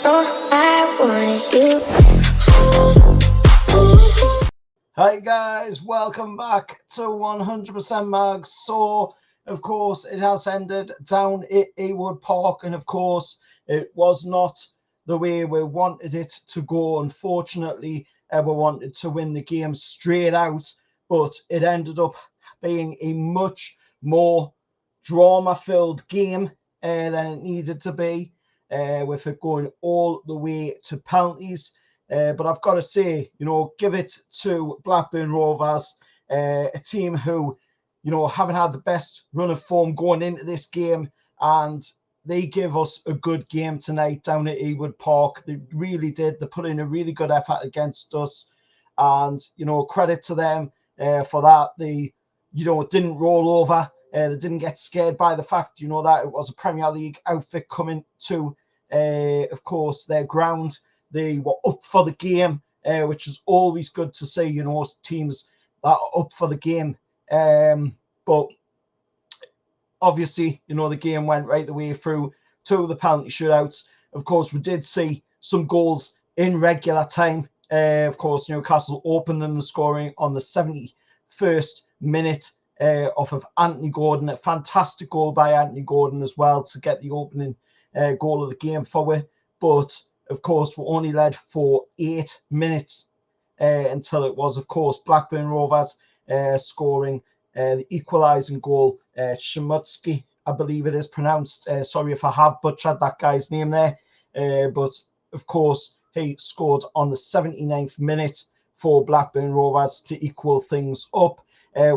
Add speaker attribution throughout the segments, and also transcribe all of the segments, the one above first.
Speaker 1: all I want is you.
Speaker 2: Hi guys, welcome back to 100% Mags. So, of course, it has ended down at Ewood Park, and of course, it was not the way we wanted it to go. Unfortunately, we wanted to win the game straight out, but it ended up being a much more drama-filled game than it needed to be, with it going all the way to penalties. But I've got to say, give it to Blackburn Rovers, a team who, haven't had the best run of form going into this game, and they give us a good game tonight down at Ewood Park. They really did. They put in a really good effort against us, and, credit to them for that. They, didn't roll over. They didn't get scared by the fact, that it was a Premier League outfit coming to, of course, their ground. They were up for the game, which is always good to see, teams that are up for the game. But obviously, the game went right the way through to the penalty shootouts. Of course, we did see some goals in regular time. Of course, Newcastle opened in the scoring on the 71st minute off of Anthony Gordon. A fantastic goal by Anthony Gordon as well to get the opening goal of the game forward. But of course, we only led for 8 minutes until it was, of course, Blackburn Rovers scoring the equalising goal. Shumutsky, I believe it is pronounced. Sorry if I have butchered that guy's name there. But, of course, he scored on the 79th minute for Blackburn Rovers to equal things up.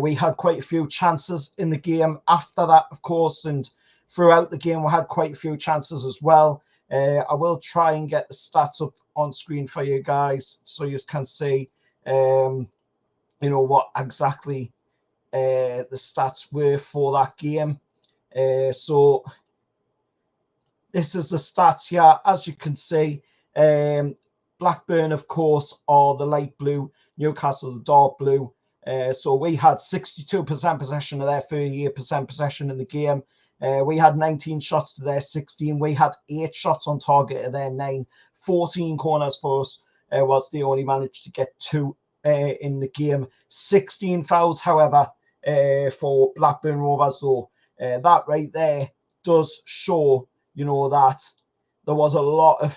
Speaker 2: We had quite a few chances in the game after that, of course, and throughout the game we had quite a few chances as well. I will try and get the stats up on screen for you guys so you can see, what exactly the stats were for that game. So this is the stats here. As you can see, Blackburn, of course, are the light blue, Newcastle the dark blue. So we had 62% possession of their 38% possession in the game. We had 19 shots to their 16. We had 8 shots on target of their 9. 14 corners for us, whilst they only managed to get 2 in the game. 16 fouls, however, for Blackburn Rovers, though. That right there does show, that there was a lot of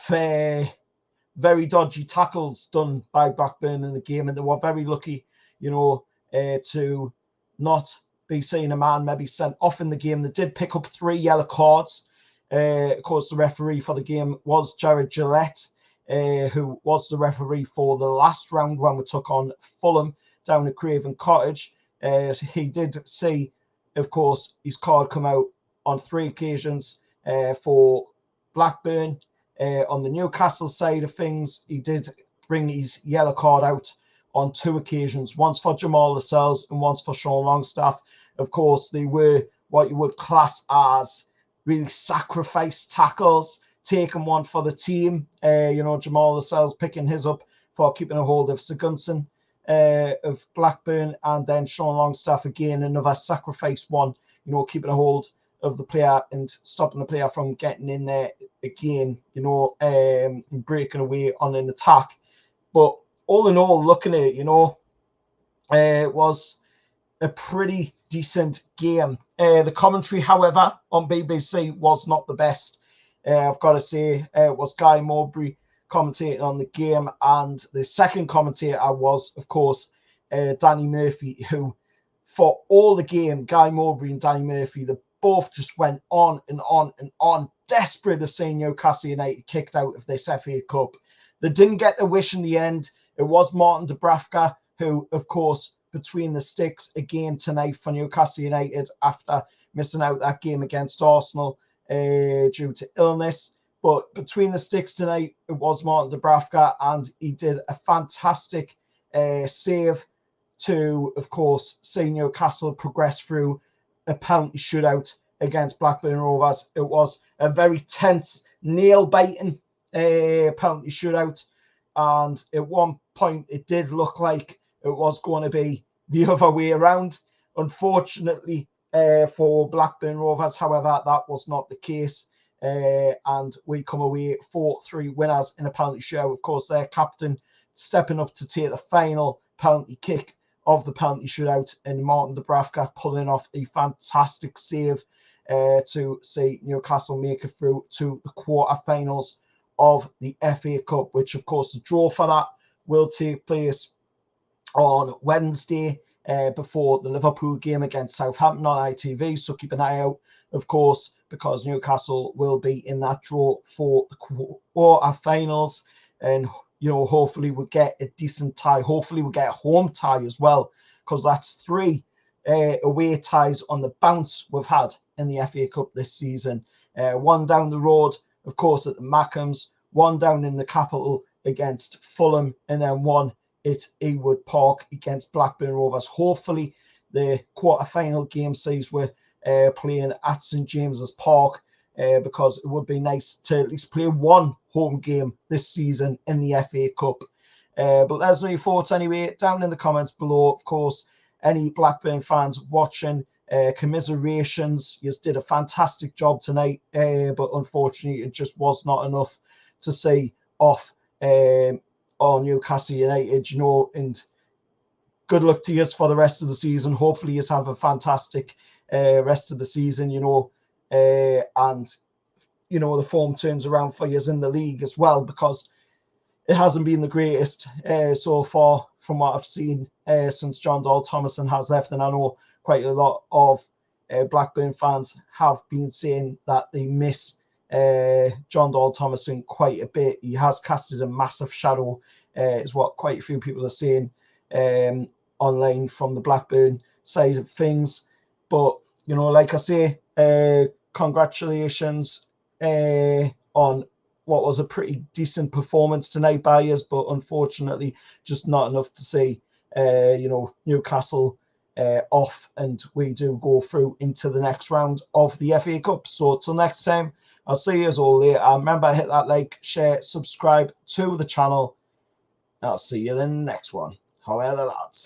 Speaker 2: very dodgy tackles done by Blackburn in the game, and they were very lucky, to not be seeing a man maybe sent off in the game. They did pick up 3 yellow cards. Of course, the referee for the game was Jared Gillette, who was the referee for the last round when we took on Fulham down at Craven Cottage. He did see, of course, his card come out on 3 occasions for Blackburn. On the Newcastle side of things, he did bring his yellow card out on 2 occasions, once for Jamal Lascelles and once for Sean Longstaff. Of course, they were what you would class as really sacrifice tackles, taking one for the team. Jamal Lascelles picking his up for keeping a hold of Sigurdsson of Blackburn, and then Sean Longstaff again, another sacrifice one, keeping a hold of the player and stopping the player from getting in there again, and breaking away on an attack. But all in all, looking at it, it was a pretty decent game. The commentary, however, on BBC was not the best. I've got to say, it was Guy Mowbray commentating on the game, and the second commentator was, of course, Danny Murphy, who, for all the game, Guy Mowbray and Danny Murphy, they both just went on and on and on, desperate of seeing Newcastle United kicked out of this FA Cup. They didn't get their wish in the end. It was Martin Dubravka who, of course, between the sticks again tonight for Newcastle United after missing out that game against Arsenal due to illness. But between the sticks tonight, it was Martin Dubravka, and he did a fantastic save to, of course, see Newcastle progress through a penalty shootout against Blackburn Rovers. It was a very tense, nail-biting penalty shootout, and at one point it did look like it was going to be the other way around. Unfortunately for Blackburn Rovers, however, that was not the case. and we come away 4-3 winners in a penalty shootout. Of course, their captain stepping up to take the final penalty kick of the penalty shootout, and Martin Dubravka pulling off a fantastic save to see Newcastle make it through to the quarter-finals of the FA Cup, which, of course, the draw for that will take place on Wednesday before the Liverpool game against Southampton on ITV. So keep an eye out, of course, because Newcastle will be in that draw for the quarter-finals. And, hopefully we'll get a decent tie. Hopefully we'll get a home tie as well, because that's 3 away ties on the bounce we've had in the FA Cup this season. 1 down the road, of course, at the Mackems, 1 down in the capital against Fulham, and then 1 at Ewood Park against Blackburn Rovers. Hopefully the quarter-final game sees we're playing at St James's Park, because it would be nice to at least play 1 home game this season in the FA Cup. But let us know your thoughts anyway down in the comments below. Of course, any Blackburn fans watching, commiserations. You did a fantastic job tonight, but unfortunately it just was not enough to see off on Newcastle United, and good luck to you for the rest of the season. Hopefully you have a fantastic rest of the season, and the form turns around for you in the league as well, because it hasn't been the greatest so far from what I've seen since John Dahl Tomasson has left. And I know quite a lot of Blackburn fans have been saying that they miss John Dahl Tomasson quite a bit. He has casted a massive shadow, is what quite a few people are saying online from the Blackburn side of things. But, like I say, congratulations on what was a pretty decent performance tonight by us, but unfortunately just not enough to see Newcastle off, and we do go through into the next round of the FA Cup. So till next time, I'll see you all later. Remember, hit that like, share, subscribe to the channel. I'll see you in the next one. However, lads.